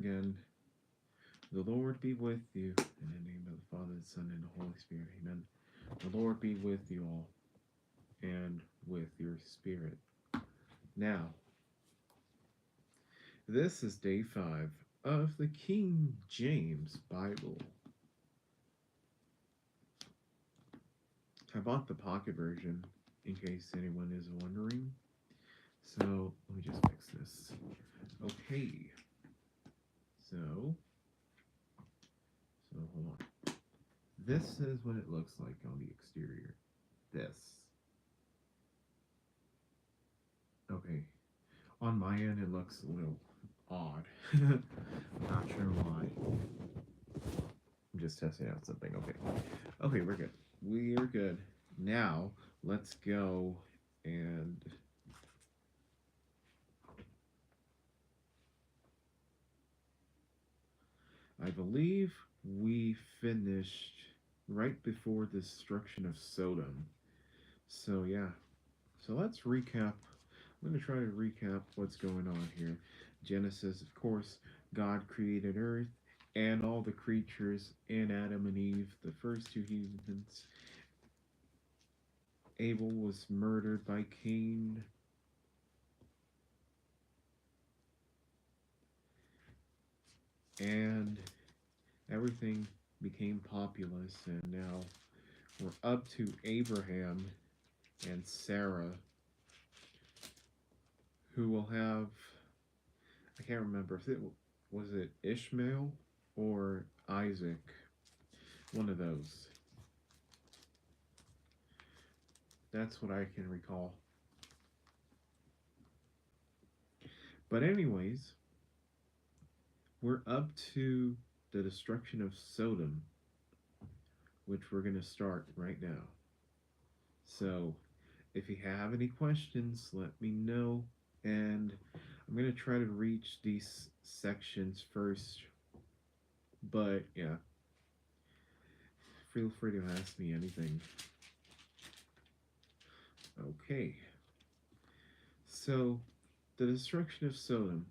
again. The Lord be with you. In the name of the Father, the Son, and the Holy Spirit. Amen. The Lord be with you all and with your spirit. Now, this is day 5 of the King James Bible. I bought the pocket version in case anyone is wondering. So, let me just fix this. Okay. So hold on. This is what it looks like on the exterior. This. Okay. On my end, it looks a little odd. Not sure why. I'm just testing out something. Okay. Okay, we're good. We're good. Now, let's go and I believe we finished right before the destruction of Sodom. So, yeah. So, let's recap. I'm going to try to recap what's going on here. Genesis, of course, God created earth and all the creatures in Adam and Eve, the first two humans. Abel was murdered by Cain. And everything became populous, and now we're up to Abraham and Sarah, who will have, I can't remember if it was it Ishmael or Isaac, one of those. That's what I can recall. But anyways, we're up to the destruction of Sodom, which we're going to start right now. So, if you have any questions, let me know. And I'm going to try to reach these sections first. But, yeah, feel free to ask me anything. Okay. So, the destruction of Sodom.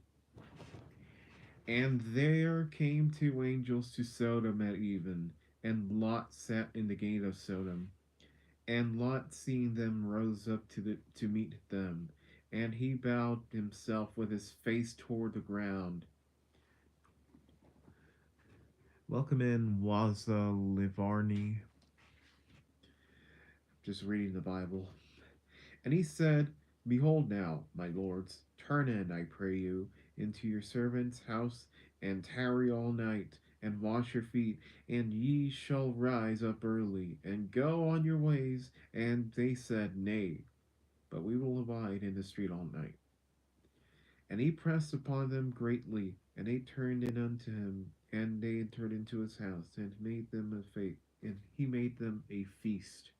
And there came two angels to Sodom at even, and Lot sat in the gate of Sodom. And Lot, seeing them, rose up to meet them, and he bowed himself with his face toward the ground. Welcome in, Waza Livarni. Just reading the Bible. And he said, Behold now, my lords, turn in, I pray you, into your servant's house, and tarry all night, and wash your feet, and ye shall rise up early, and go on your ways. And they said, Nay, but we will abide in the street all night. And he pressed upon them greatly, and they turned in unto him, and they entered into his house, and made them and he made them a feast,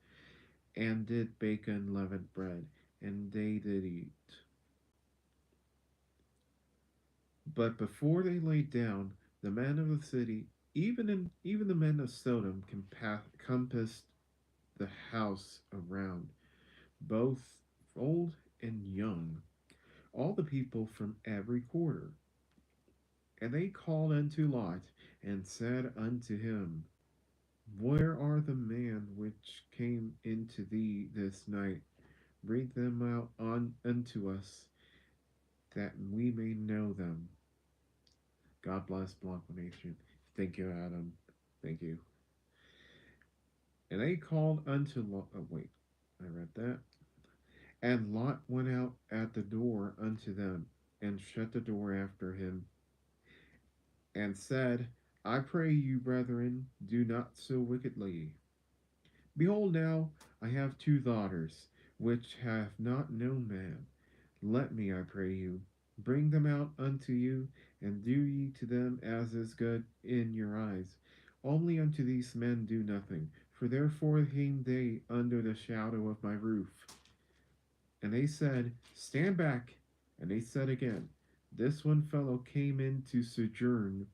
and did bake unleavened bread, and they did eat. But before they lay down, the men of the city, even the men of Sodom, compassed the house around, both old and young, all the people from every quarter. And they called unto Lot, and said unto him, Where are the men which came into thee this night? Bring them out unto us, that we may know them. God bless Blanco Nation. Thank you, Adam. Thank you. And they called unto Lot. Oh, wait, I read that. And Lot went out at the door unto them, and shut the door after him, and said, I pray you, brethren, do not so wickedly. Behold, now I have two daughters, which have not known man. Let me, I pray you, bring them out unto you, and do ye to them as is good in your eyes. Only unto these men do nothing, for therefore came they under the shadow of my roof. And they said, Stand back. And they said again, This one fellow came in to sojourn,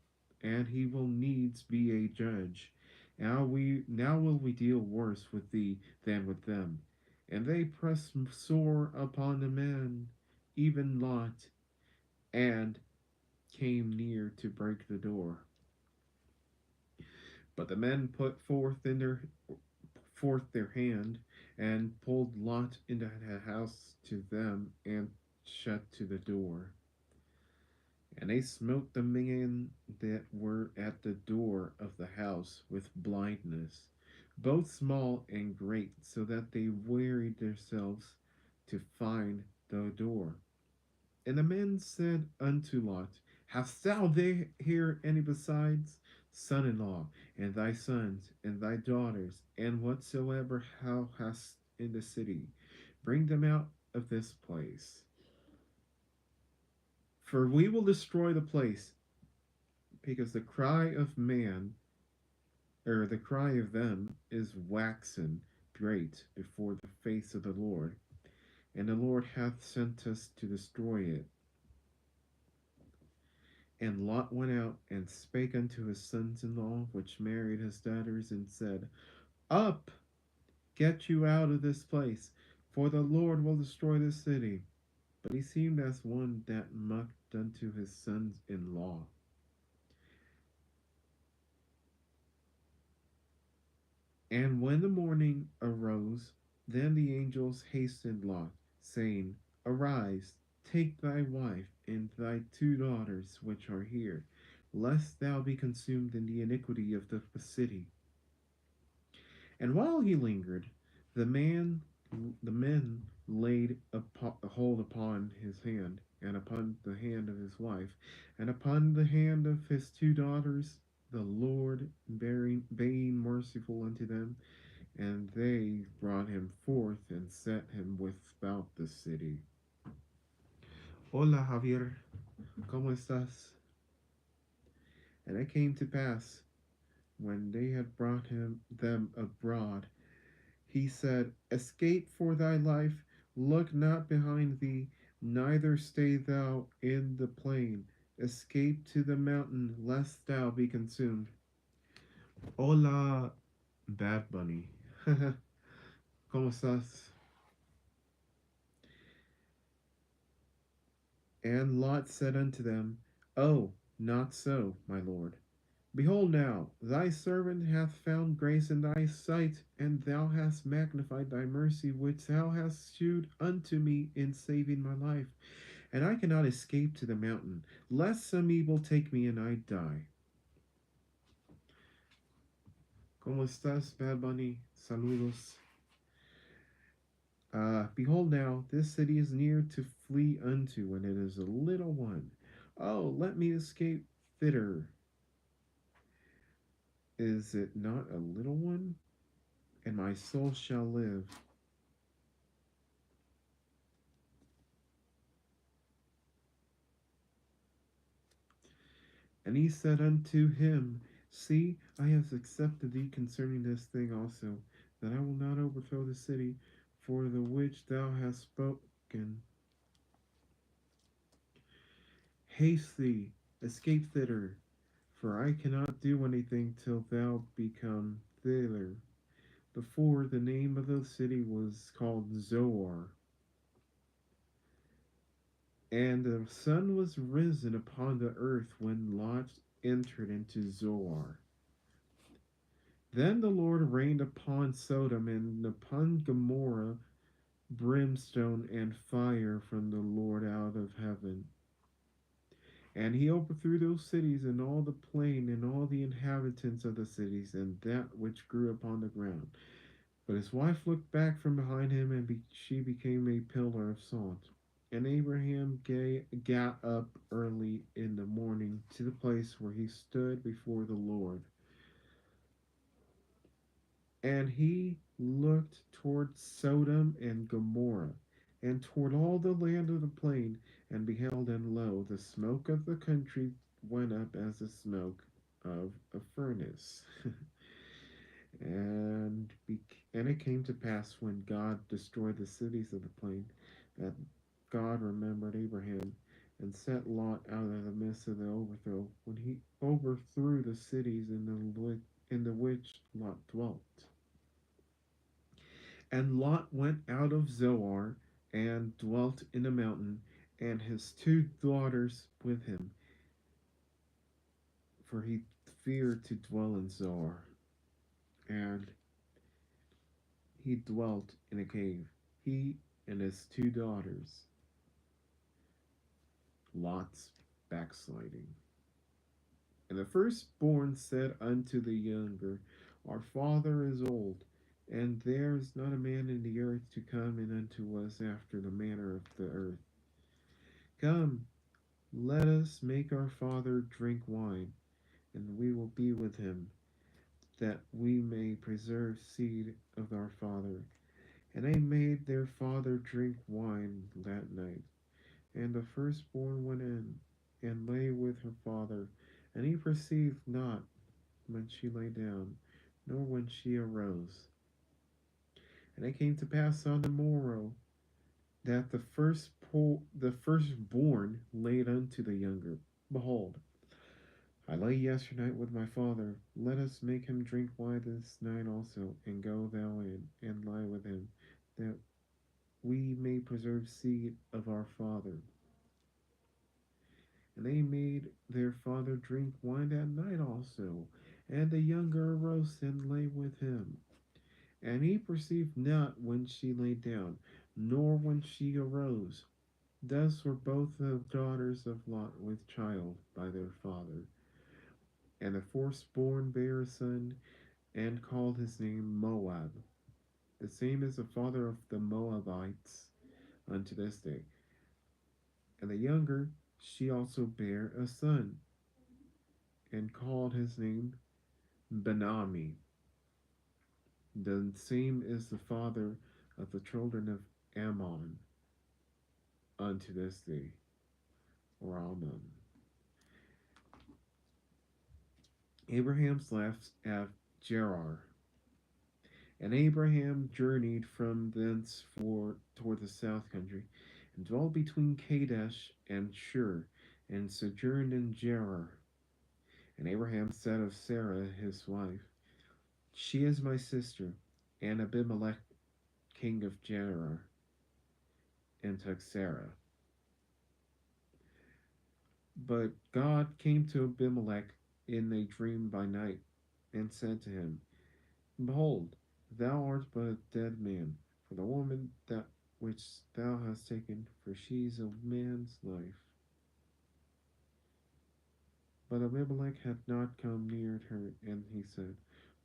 and he will needs be a judge. Now will we deal worse with thee than with them. And they pressed sore upon the men, even Lot, and came near to break the door. But the men put forth their hand and pulled Lot into the house to them and shut to the door. And they smote the men that were at the door of the house with blindness, both small and great, so that they wearied themselves to find the door. And the men said unto Lot, Hast thou there here any besides son in law, and thy sons, and thy daughters, and whatsoever thou hast in the city? Bring them out of this place. For we will destroy the place, because the cry of man, or the cry of them, is waxen great before the face of the Lord, and the Lord hath sent us to destroy it. And Lot went out and spake unto his sons in law, which married his daughters, and said, Up, get you out of this place, for the Lord will destroy this city. But he seemed as one that mocked unto his sons in law. And when the morning arose, then the angels hastened Lot, saying, Arise, take thy wife and thy two daughters which are here, lest thou be consumed in the iniquity of the city. And while he lingered, the man, the men laid a hold upon his hand, and upon the hand of his wife, and upon the hand of his two daughters, the Lord being merciful unto them, and they brought him forth and set him without the city. Hola Javier, ¿cómo estás? And it came to pass, when they had brought them abroad, he said, Escape for thy life, look not behind thee, neither stay thou in the plain. Escape to the mountain, lest thou be consumed. Hola, Bad Bunny. ¿Cómo estás? And Lot said unto them, Oh, not so, my lord. Behold now, thy servant hath found grace in thy sight, and thou hast magnified thy mercy which thou hast shewed unto me in saving my life. And I cannot escape to the mountain, lest some evil take me and I die. ¿Cómo estás, Bad Bunny? Saludos. Behold now, this city is near to flee unto, and it is a little one. Oh, let me escape thither. Is it not a little one? And my soul shall live. And he said unto him, See, I have accepted thee concerning this thing also, that I will not overthrow the city for the which thou hast spoken. Haste thee, escape thither, for I cannot do anything till thou become thither. Before the name of the city was called Zoar. And the sun was risen upon the earth when Lot entered into Zoar. Then the Lord rained upon Sodom and upon Gomorrah brimstone and fire from the Lord out of heaven. And he overthrew those cities and all the plain and all the inhabitants of the cities and that which grew upon the ground. But his wife looked back from behind him, and she became a pillar of salt. And Abraham got up early in the morning to the place where he stood before the Lord. And he looked toward Sodom and Gomorrah, and toward all the land of the plain, and beheld, and lo, the smoke of the country went up as the smoke of a furnace. And it came to pass, when God destroyed the cities of the plain, that God remembered Abraham, and set Lot out of the midst of the overthrow, when he overthrew the cities in the which Lot dwelt. And Lot went out of Zoar, and dwelt in a mountain, and his two daughters with him. for he feared to dwell in Zoar, and he dwelt in a cave, he and his two daughters. Lot's backsliding. And the firstborn said unto the younger, Our father is old, and there is not a man in the earth to come in unto us after the manner of the earth. Come, let us make our father drink wine, and we will be with him, that we may preserve seed of our father. And they made their father drink wine that night. And the firstborn went in and lay with her father, and he perceived not when she lay down, nor when she arose. And it came to pass on the morrow that the firstborn laid unto the younger, Behold, I lay yesternight with my father. Let us make him drink wine this night also, and go thou in and lie with him, that we may preserve seed of our father. And they made their father drink wine that night also. And the younger arose and lay with him. And he perceived not when she lay down, nor when she arose. Thus were both the daughters of Lot with child by their father. And the firstborn bare a son, and called his name Moab. The same is the father of the Moabites unto this day. And the younger, she also bare a son, and called his name Benami. The same is the father of the children of Ammon unto this day, or Ammon. Abraham's left at Gerar, and Abraham journeyed from thence toward the south country, and dwelt between Kadesh and Shur, and sojourned in Gerar. And Abraham said of Sarah his wife, She is my sister. And Abimelech king of Gerar, and took Sarah. But God came to Abimelech in a dream by night, and said to him, Behold, thou art but a dead man, for the woman that which thou hast taken, for she is a man's life. But Abimelech had not come near her, and he said,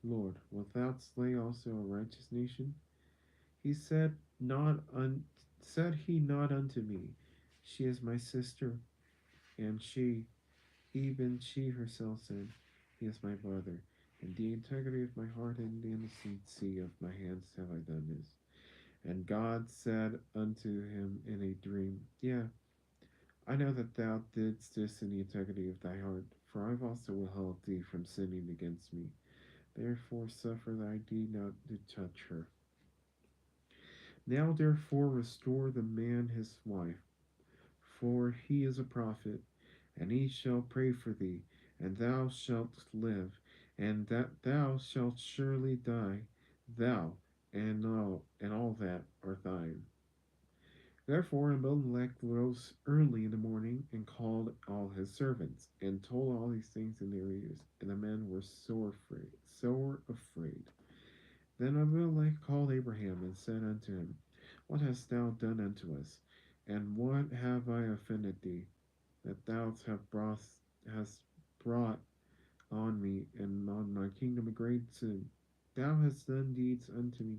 Lord, wilt thou slay also a righteous nation? He said he not unto me, She is my sister, and she, even she herself said, He is my brother. In the integrity of my heart and the innocency of my hands have I done this. And God said unto him in a dream, Yea, I know that thou didst this in the integrity of thy heart, for I have also withheld thee from sinning against me. Therefore suffer thy deed not to touch her. Now therefore restore the man his wife, for he is a prophet, and he shall pray for thee, and thou shalt live, and that thou shalt surely die, thou and all that are thine. Therefore Abimelech rose early in the morning, and called all his servants, and told all these things in their ears, and the men were sore afraid. Then Abimelech called Abraham, and said unto him, What hast thou done unto us? And what have I offended thee, that thou hast brought on me and on my kingdom a great sin? Thou hast done deeds unto me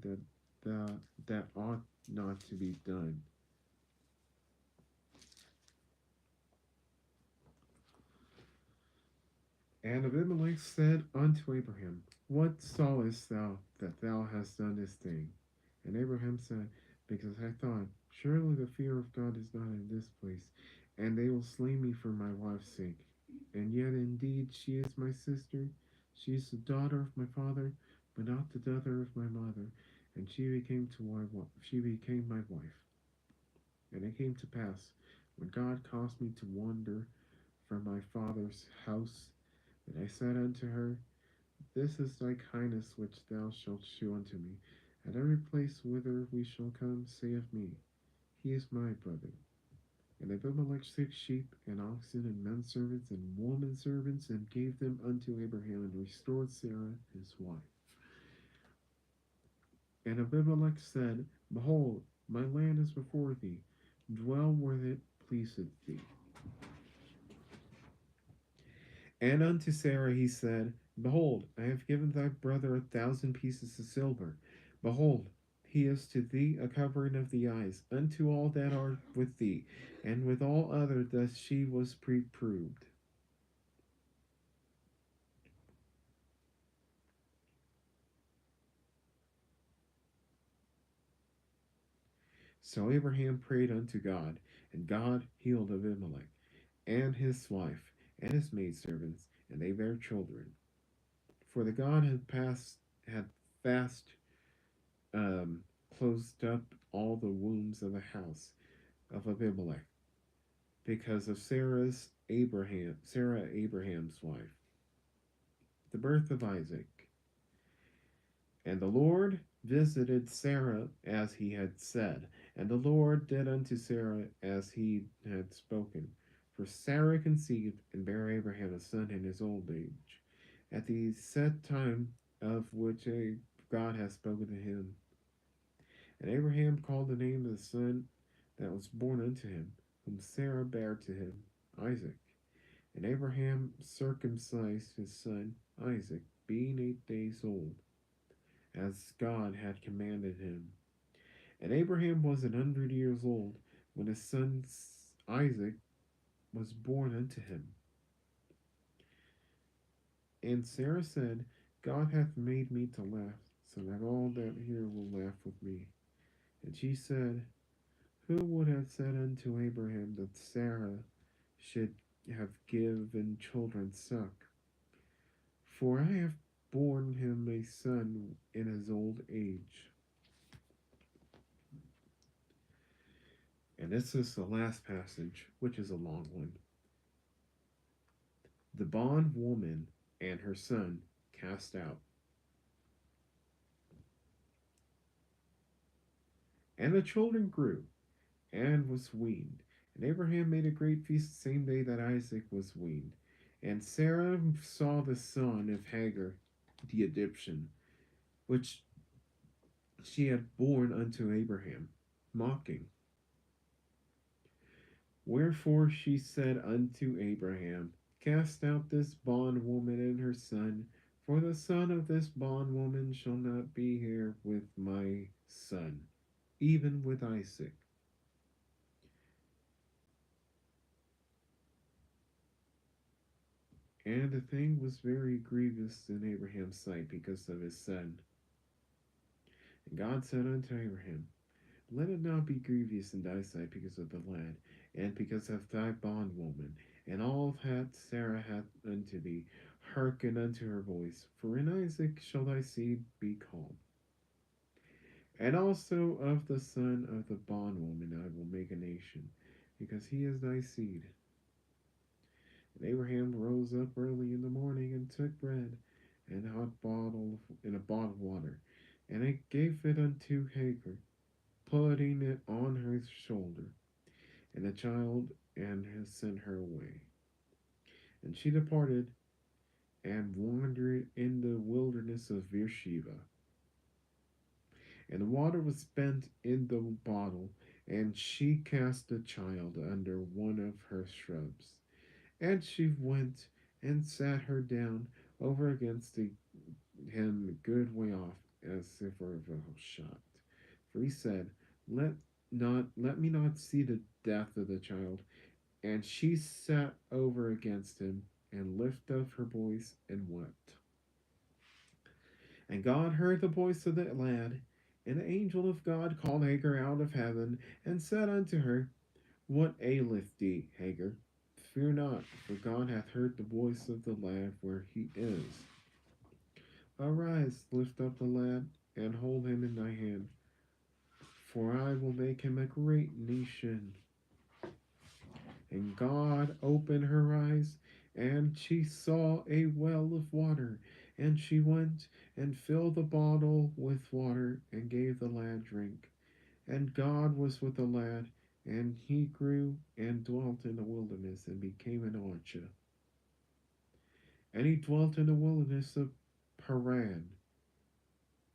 that ought not to be done. And Abimelech said unto Abraham, What sawest thou that thou hast done this thing? And Abraham said, Because I thought, Surely the fear of God is not in this place, and they will slay me for my wife's sake. And yet indeed she is my sister, she is the daughter of my father, but not the daughter of my mother, and she became my wife. And it came to pass, when God caused me to wander from my father's house, that I said unto her, This is thy kindness which thou shalt shew unto me. At every place whither we shall come, say of me, He is my brother. And Abimelech took sheep and oxen and men servants and woman servants and gave them unto Abraham and restored Sarah his wife. And Abimelech said, Behold, my land is before thee, dwell where it pleaseth thee. And unto Sarah he said, Behold, I have given thy brother 1,000 pieces of silver. Behold, he is to thee a covering of the eyes, unto all that are with thee, and with all other thus she was reproved. So Abraham prayed unto God, and God healed Abimelech, and his wife, and his maidservants, and they bare children. For the God had fast um, closed up all the wombs of the house of Abimelech, because of Sarah Abraham's wife. The birth of Isaac. And the Lord visited Sarah as he had said, and the Lord did unto Sarah as he had spoken. For Sarah conceived and bare Abraham a son in his old age, at the set time of which God had spoken to him. And Abraham called the name of the son that was born unto him, whom Sarah bare to him, Isaac. And Abraham circumcised his son Isaac, being 8 days old, as God had commanded him. And Abraham was 100 years old when his son Isaac was born unto him. And Sarah said, God hath made me to laugh, so that all that hear will laugh with me. And she said, Who would have said unto Abraham that Sarah should have given children suck? For I have borne him a son in his old age. And this is the last passage, which is a long one. The bondwoman and her son cast out. And the children grew, and was weaned. And Abraham made a great feast the same day that Isaac was weaned. And Sarah saw the son of Hagar, the Egyptian, which she had borne unto Abraham, mocking. Wherefore she said unto Abraham, Cast out this bondwoman and her son, for the son of this bondwoman shall not be here with my son, even with Isaac. And the thing was very grievous in Abraham's sight because of his son. And God said unto Abraham, Let it not be grievous in thy sight because of the lad, and because of thy bondwoman, and all that Sarah hath unto thee, hearken unto her voice, for in Isaac shall thy seed be called. And also of the son of the bondwoman I will make a nation, because he is thy seed. And Abraham rose up early in the morning and took bread and a hot bottle and a bottle of water, and it gave it unto Hagar, putting it on her shoulder, and the child, and has sent her away. And she departed and wandered in the wilderness of Beersheba. And the water was spent in the bottle, and she cast the child under one of her shrubs. And she went and sat her down over against him a good way off, as if her a shot. For he said, let me not see the death of the child. And she sat over against him, and lifted up her voice, and wept. And God heard the voice of the lad, and the angel of God called Hagar out of heaven, and said unto her, What aileth thee, Hagar? Fear not, for God hath heard the voice of the lad where he is. Arise, lift up the lad, and hold him in thy hand, for I will make him a great nation. And God opened her eyes, and she saw a well of water. And she went and filled the bottle with water, and gave the lad drink. And God was with the lad, And he grew and dwelt in the wilderness and became an archer. And he dwelt in the wilderness of Paran,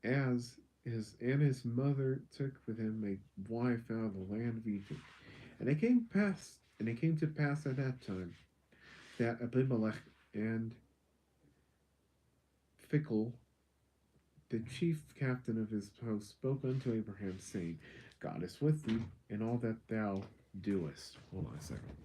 as his mother took with him a wife out of the land of Egypt. And it came to pass at that time that Abimelech and Phicol, the chief captain of his host, spoke unto Abraham, saying, God is with thee in all that thou doest. Hold on a second.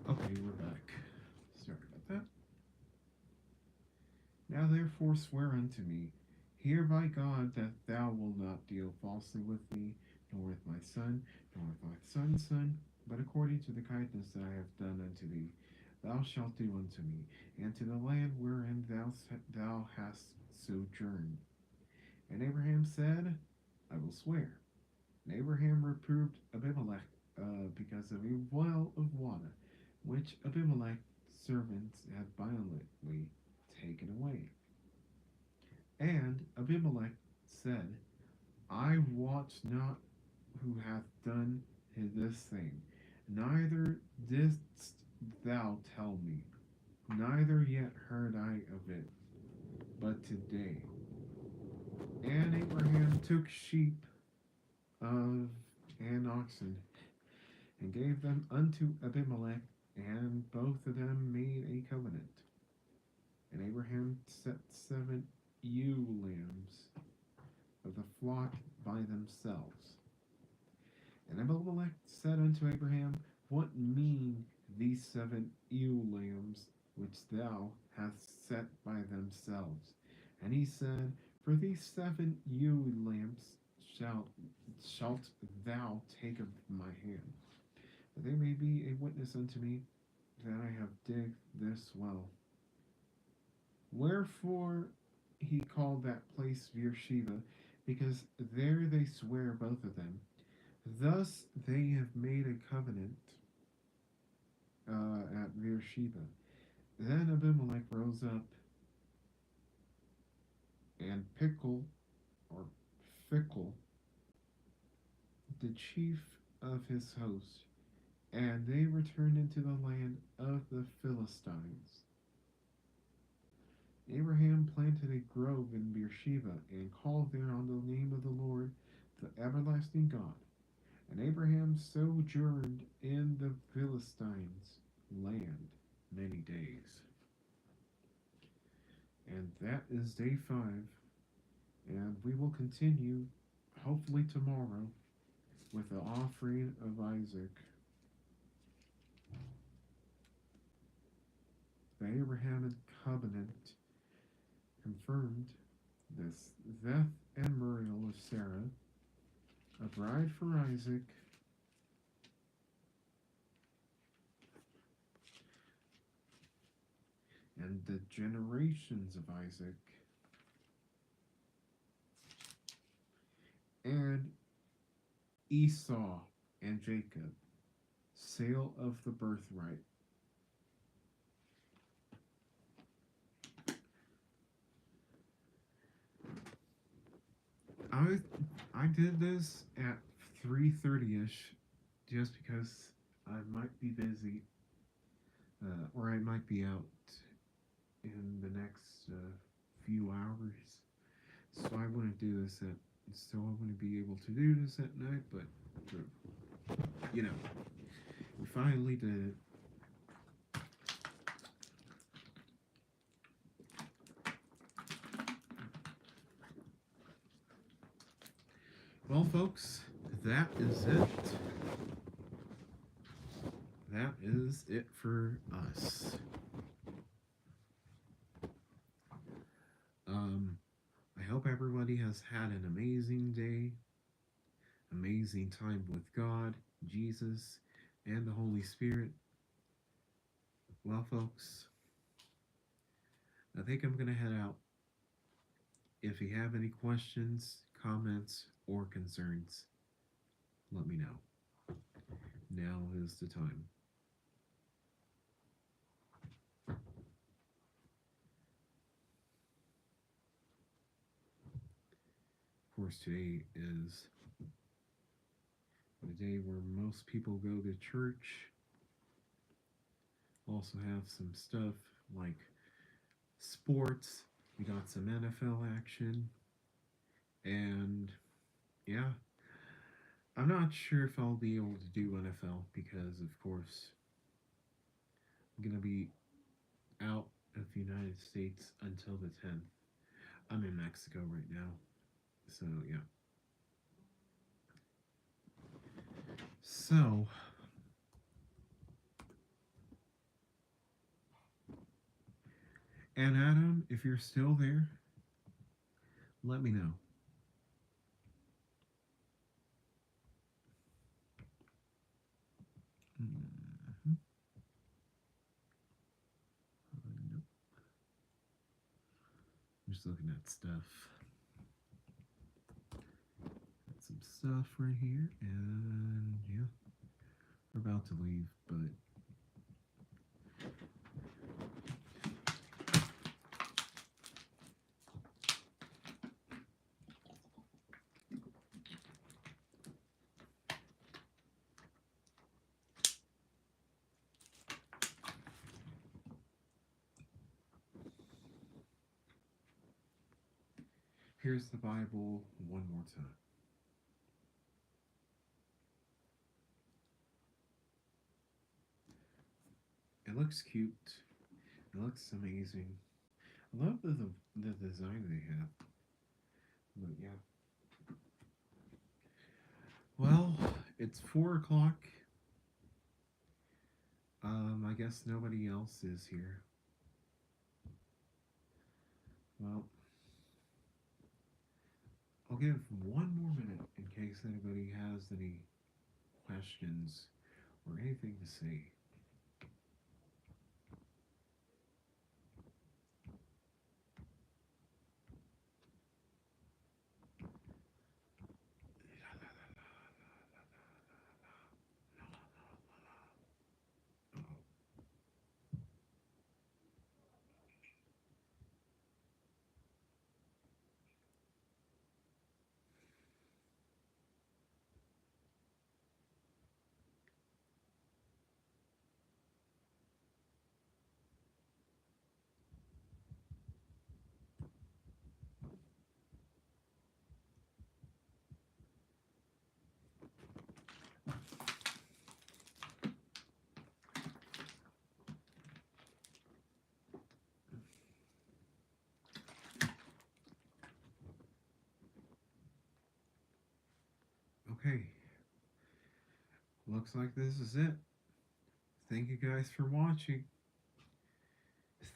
Okay, we're back. Sorry about that. Now therefore swear unto me, here by God, that thou wilt not deal falsely with me, nor with my son, nor with my son's son, but according to the kindness that I have done unto thee, thou shalt do unto me, and to the land wherein thou hast sojourned. And Abraham said, I will swear. And Abraham reproved Abimelech because of a well of water, which Abimelech's servants had violently taken away. And Abimelech said, I wot not who hath done this thing, neither didst thou tell me, neither yet heard I of it, but today. And Abraham took sheep of and oxen, and gave them unto Abimelech, and both of them made a covenant. And Abraham set 7 ewe lambs of the flock by themselves. And Abimelech said unto Abraham, What mean these 7 ewe lambs which thou hast set by themselves? And he said, For these 7 ewe lambs shalt thou take of my hand, that they may be a witness unto me that I have digged this well. Wherefore he called that place Beersheba, because there they swear both of them. Thus they have made a covenant at Beersheba. Then Abimelech rose up, and Pickle, or Fickle, the chief of his host, and they returned into the land of the Philistines. Abraham planted a grove in Beersheba, and called there on the name of the Lord, the everlasting God. And Abraham sojourned in the Philistines' land many days. And that is day 5. And we will continue, hopefully tomorrow, with the offering of Isaac. The Abrahamic covenant confirmed this death and burial of Sarah, a bride for Isaac, and the generations of Isaac, and Esau and Jacob, sale of the birthright. I I did this at 3:30 ish, just because I might be busy, or I might be out in the next few hours. So I wouldn't do this at. So I wouldn't be able to do this at night, but you know, we finally did it. Well, folks, that is it. That is it for us. Um, I hope everybody has had an amazing day, amazing time with God, Jesus, and the Holy Spirit. Well, folks, I think I'm going to head out. If you have any questions, comments, or concerns, let me know. Now is the time. Of course, today is the day where most people go to church. Also have some stuff like sports. We got some NFL action. And yeah, I'm not sure if I'll be able to do NFL because, of course, I'm going to be out of the United States until the 10th. I'm in Mexico right now. So, yeah. So, and Adam, if you're still there, let me know. Mhm. Nope. I'm just looking at stuff. Got some stuff right here, and yeah, we're about to leave, but here's the Bible one more time. It looks cute. It looks amazing. I love the design they have. But yeah. Well, it's 4 o'clock. I guess nobody else is here. Well, I'll give one more minute in case anybody has any questions or anything to say. Okay, looks like this is it. Thank you guys for watching.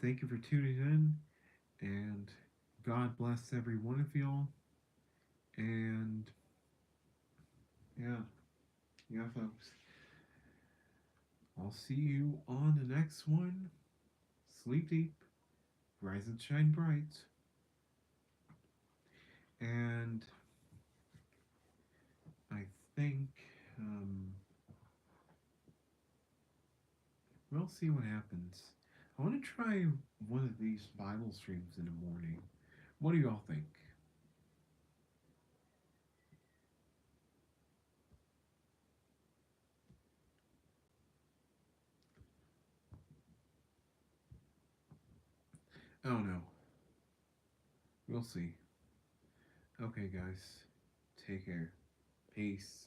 Thank you for tuning in, and God bless every one of y'all. And yeah, yeah, folks. I'll see you on the next one. Sleep deep, rise and shine bright. And think um, we'll see what happens. I want to try one of these Bible streams in the morning. What do y'all think? I don't know. We'll see. Okay, guys. Take care. Peace.